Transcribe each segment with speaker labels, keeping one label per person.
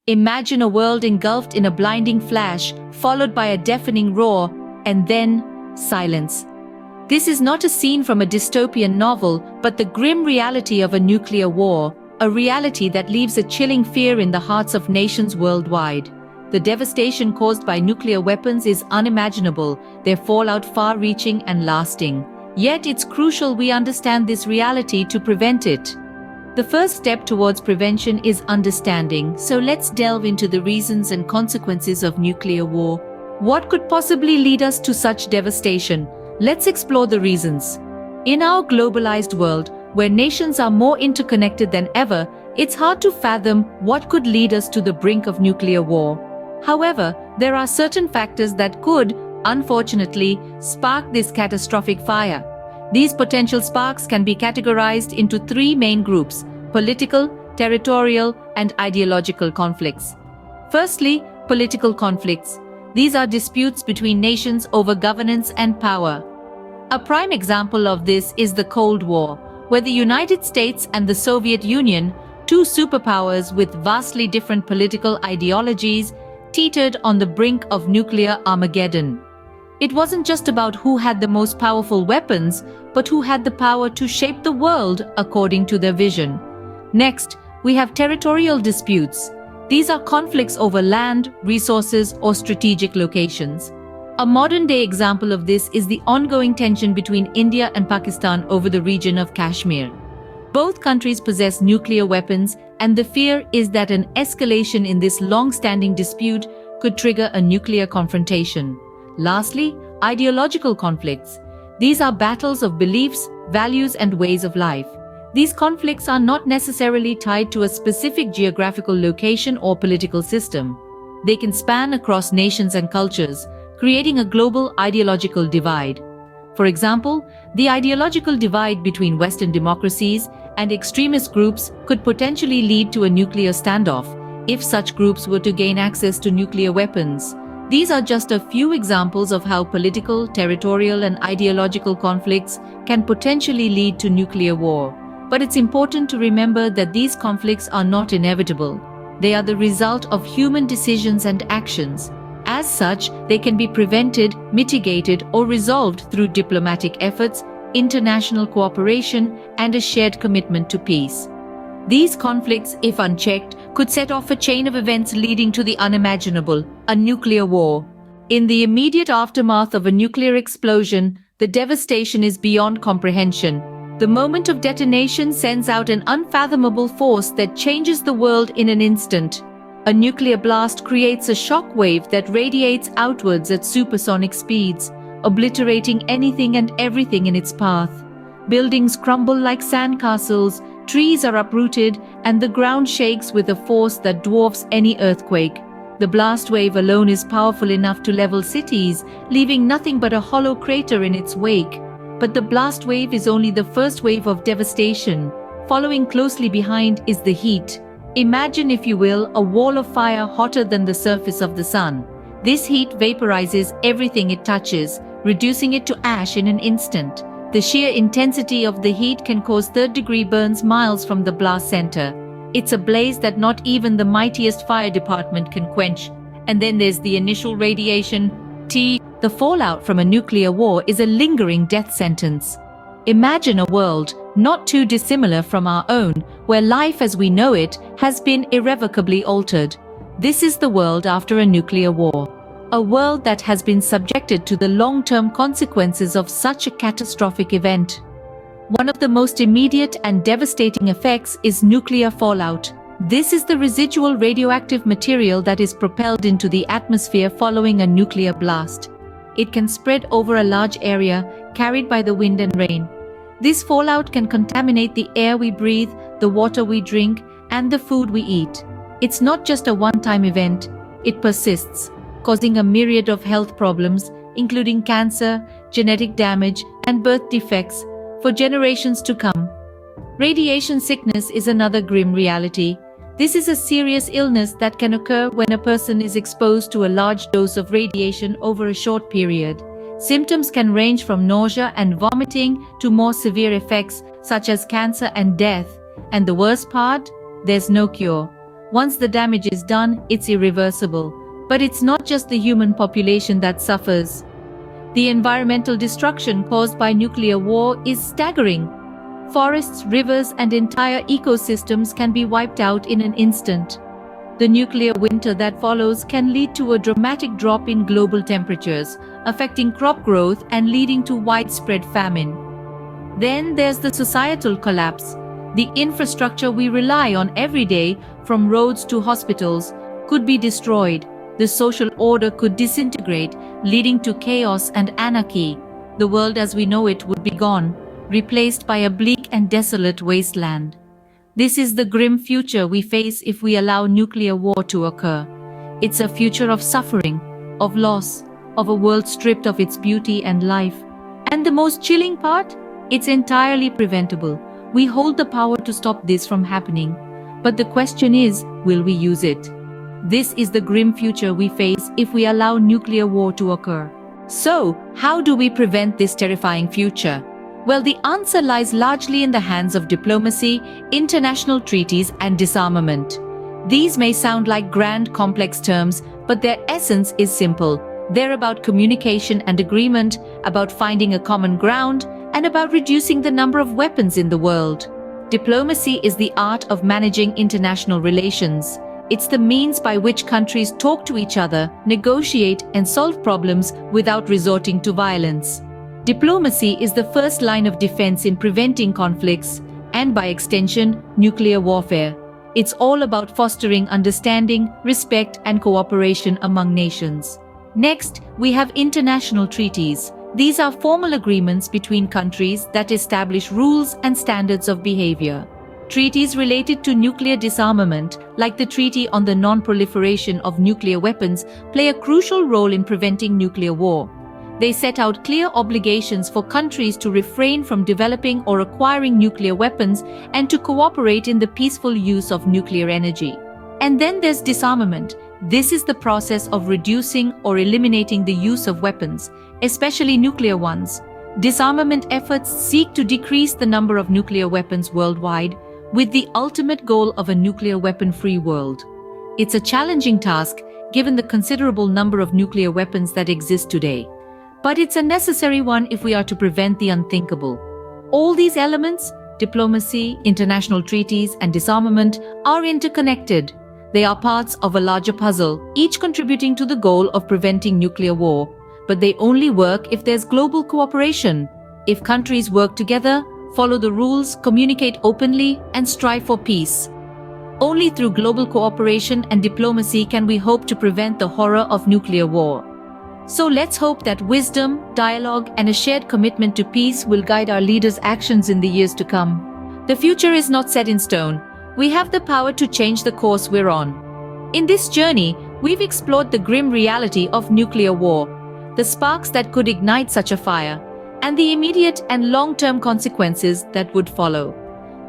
Speaker 1: Imagine a world engulfed in a blinding flash, followed by a deafening roar, and then silence. This is not a scene from a dystopian novel, but the grim reality of a nuclear war, a reality that leaves a chilling fear in the hearts of nations worldwide. The devastation caused by nuclear weapons is unimaginable, their fallout far-reaching and lasting. Yet it's crucial we understand this reality to prevent it. The first step towards prevention is understanding, so let's delve into the reasons and consequences of nuclear war. What could possibly lead us to such devastation? Let's explore the reasons. In our globalized world, where nations are more interconnected than ever, it's hard to fathom what could lead us to the brink of nuclear war. However, there are certain factors that could, unfortunately, spark this catastrophic fire. These potential sparks can be categorized into three main groups: political, territorial, and ideological conflicts. Firstly, political conflicts. These are disputes between nations over governance and power. A prime example of this is the Cold War, where the United States and the Soviet Union, two superpowers with vastly different political ideologies, teetered on the brink of nuclear Armageddon. It wasn't just about who had the most powerful weapons, but who had the power to shape the world according to their vision. Next, we have territorial disputes. These are conflicts over land, resources, or strategic locations. A modern-day example of this is the ongoing tension between India and Pakistan over the region of Kashmir. Both countries possess nuclear weapons, and the fear is that an escalation in this long-standing dispute could trigger a nuclear confrontation. Lastly, ideological conflicts. These are battles of beliefs, values, and ways of life. These conflicts are not necessarily tied to a specific geographical location or political system. They can span across nations and cultures, creating a global ideological divide. For example, the ideological divide between Western democracies and extremist groups could potentially lead to a nuclear standoff if such groups were to gain access to nuclear weapons. These are just a few examples of how political, territorial, and ideological conflicts can potentially lead to nuclear war. But it's important to remember that these conflicts are not inevitable. They are the result of human decisions and actions. As such, they can be prevented, mitigated, or resolved through diplomatic efforts, international cooperation, and a shared commitment to peace. These conflicts, if unchecked, could set off a chain of events leading to the unimaginable, a nuclear war. In the immediate aftermath of a nuclear explosion, the devastation is beyond comprehension. The moment of detonation sends out an unfathomable force that changes the world in an instant. A nuclear blast creates a shock wave that radiates outwards at supersonic speeds, obliterating anything and everything in its path. Buildings crumble like sandcastles, trees are uprooted, and the ground shakes with a force that dwarfs any earthquake. The blast wave alone is powerful enough to level cities, leaving nothing but a hollow crater in its wake. But the blast wave is only the first wave of devastation. Following closely behind is the heat. Imagine, if you will, a wall of fire hotter than the surface of the sun. This heat vaporizes everything it touches, reducing it to ash in an instant. The sheer intensity of the heat can cause third-degree burns miles from the blast center. It's a blaze that not even the mightiest fire department can quench. And then there's the initial radiation. The fallout from a nuclear war is a lingering death sentence. Imagine a world, not too dissimilar from our own, where life as we know it has been irrevocably altered. This is the world after a nuclear war. A world that has been subjected to the long-term consequences of such a catastrophic event. One of the most immediate and devastating effects is nuclear fallout. This is the residual radioactive material that is propelled into the atmosphere following a nuclear blast. It can spread over a large area, carried by the wind and rain. This fallout can contaminate the air we breathe, the water we drink, and the food we eat. It's not just a one-time event, it persists, causing a myriad of health problems, including cancer, genetic damage, and birth defects, for generations to come. Radiation sickness is another grim reality. This is a serious illness that can occur when a person is exposed to a large dose of radiation over a short period. Symptoms can range from nausea and vomiting to more severe effects such as cancer and death. And the worst part? There's no cure. Once the damage is done, it's irreversible. But it's not just the human population that suffers. The environmental destruction caused by nuclear war is staggering. Forests, rivers, and entire ecosystems can be wiped out in an instant. The nuclear winter that follows can lead to a dramatic drop in global temperatures, affecting crop growth and leading to widespread famine. Then there's the societal collapse. The infrastructure we rely on every day, from roads to hospitals, could be destroyed. The social order could disintegrate, leading to chaos and anarchy. The world as we know it would be gone, replaced by a bleak and desolate wasteland. This is the grim future we face if we allow nuclear war to occur. It's a future of suffering, of loss, of a world stripped of its beauty and life. And the most chilling part? It's entirely preventable. We hold the power to stop this from happening. But the question is, will we use it? This is the grim future we face if we allow nuclear war to occur. So, how do we prevent this terrifying future? Well, the answer lies largely in the hands of diplomacy, international treaties, and disarmament. These may sound like grand, complex terms, but their essence is simple. They're about communication and agreement, about finding a common ground, and about reducing the number of weapons in the world. Diplomacy is the art of managing international relations. It's the means by which countries talk to each other, negotiate, and solve problems without resorting to violence. Diplomacy is the first line of defense in preventing conflicts, and by extension, nuclear warfare. It's all about fostering understanding, respect, and cooperation among nations. Next, we have international treaties. These are formal agreements between countries that establish rules and standards of behavior. Treaties related to nuclear disarmament, like the Treaty on the Non-Proliferation of Nuclear Weapons, play a crucial role in preventing nuclear war. They set out clear obligations for countries to refrain from developing or acquiring nuclear weapons and to cooperate in the peaceful use of nuclear energy. And then there's disarmament. This is the process of reducing or eliminating the use of weapons, especially nuclear ones. Disarmament efforts seek to decrease the number of nuclear weapons worldwide, with the ultimate goal of a nuclear weapon-free world. It's a challenging task, given the considerable number of nuclear weapons that exist today. But it's a necessary one if we are to prevent the unthinkable. All these elements, diplomacy, international treaties, and disarmament, are interconnected. They are parts of a larger puzzle, each contributing to the goal of preventing nuclear war. But they only work if there's global cooperation. If countries work together, follow the rules, communicate openly, and strive for peace. Only through global cooperation and diplomacy can we hope to prevent the horror of nuclear war. So let's hope that wisdom, dialogue, and a shared commitment to peace will guide our leaders' actions in the years to come. The future is not set in stone. We have the power to change the course we're on. In this journey, we've explored the grim reality of nuclear war, the sparks that could ignite such a fire, and the immediate and long-term consequences that would follow.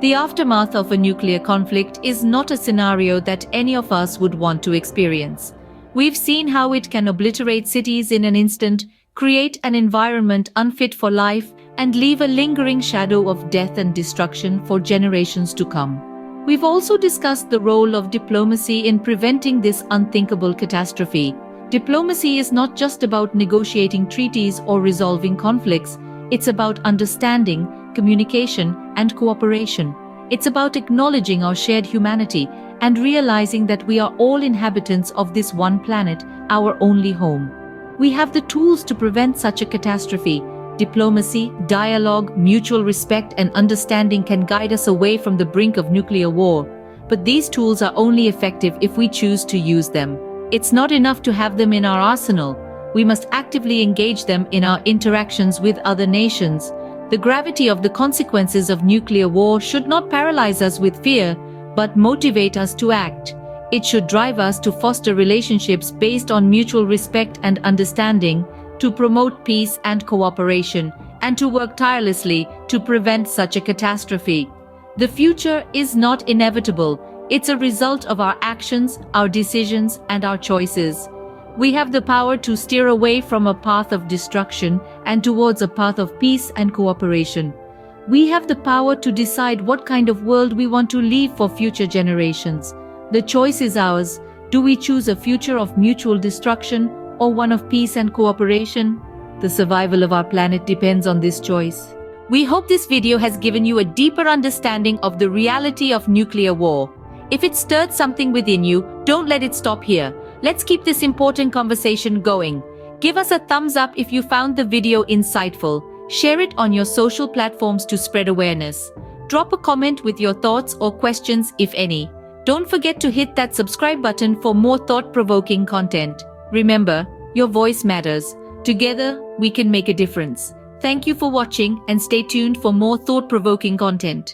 Speaker 1: The aftermath of a nuclear conflict is not a scenario that any of us would want to experience. We've seen how it can obliterate cities in an instant, create an environment unfit for life, and leave a lingering shadow of death and destruction for generations to come. We've also discussed the role of diplomacy in preventing this unthinkable catastrophe. Diplomacy is not just about negotiating treaties or resolving conflicts. It's about understanding, communication, and cooperation. It's about acknowledging our shared humanity and realizing that we are all inhabitants of this one planet, our only home. We have the tools to prevent such a catastrophe. Diplomacy, dialogue, mutual respect, and understanding can guide us away from the brink of nuclear war. But these tools are only effective if we choose to use them. It's not enough to have them in our arsenal. We must actively engage them in our interactions with other nations. The gravity of the consequences of nuclear war should not paralyze us with fear, but motivate us to act. It should drive us to foster relationships based on mutual respect and understanding, to promote peace and cooperation, and to work tirelessly to prevent such a catastrophe. The future is not inevitable. It's a result of our actions, our decisions, and our choices. We have the power to steer away from a path of destruction and towards a path of peace and cooperation. We have the power to decide what kind of world we want to leave for future generations. The choice is ours. Do we choose a future of mutual destruction or one of peace and cooperation? The survival of our planet depends on this choice. We hope this video has given you a deeper understanding of the reality of nuclear war. If it stirred something within you, don't let it stop here. Let's keep this important conversation going. Give us a thumbs up if you found the video insightful. Share it on your social platforms to spread awareness. Drop a comment with your thoughts or questions, if any. Don't forget to hit that subscribe button for more thought-provoking content. Remember, your voice matters. Together, we can make a difference. Thank you for watching and stay tuned for more thought-provoking content.